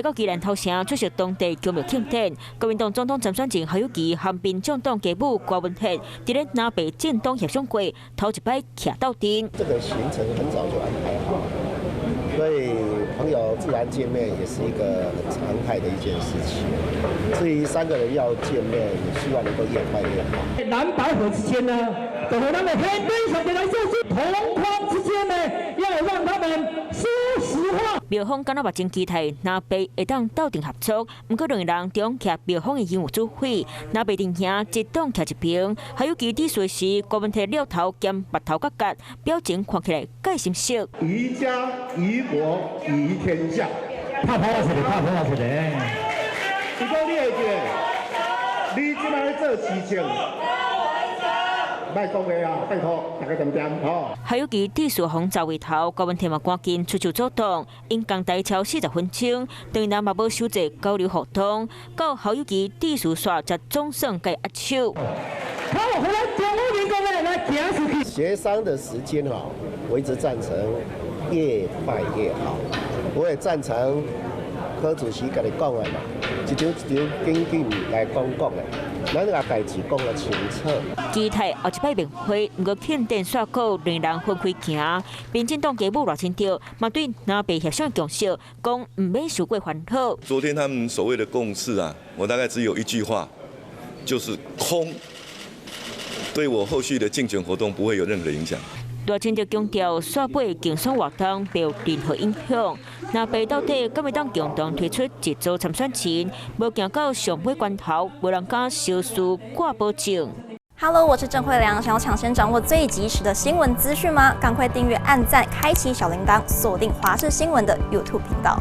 到宜兰头城出席当地球迷庆典，国民党总统参选人侯友宜和民众党家母郭文惠伫咧南北政党协商会头一摆徛到阵。这个行程很早就安排好，所以朋友自然见面也是一个很常态的一件事情。至于3个人要见面，希望能够越快越好。蓝白河之间呢，都会让我们非常的来做出同框之间呢，要让他们说实话。苗方敢若目前期待南北会当斗阵合作，不过两个人中徛苗方的任务主委，南北阵营一党徛一边，还有其滴水时郭文惠了头兼目头角角，表情看起来介心色。宜家宜国宜天下，拍拍出来，拍拍出来。如果你会记，你即摆咧做事情。卖讲话啊，拜托大家点点吼。还有其地属红走位头，郭文惠嘛赶紧出手阻挡，因共台超40分钟，对人嘛无收者交流互动，到侯友宜地属刷才总算该压手。好，回来中央民国来行出去。协商的时间哈，我一直赞成越快越好。我也赞成柯主席跟你讲的嘛，一场紧紧来讲的。咱个代志讲得清楚。期待后一摆面会，不过庆典煞过令人分开行。民进党家母赖清德嘛对南北协商强势，讲唔免太过烦恼。昨天他们所谓的共识啊，我大概只有一句话，就是空，对我后续的竞选活动不会有任何的影响。赖清德强调，刷尾竞选活动没有任何影响。南北到底敢会当共同推出一组参选前，无行到上尾关头，无人敢小事挂保证。Hello， 我是郑慧良。想要抢先掌握最及时的新闻资讯吗？赶快订阅、按赞、开启小铃铛，锁定华视新闻的 YouTube 频道。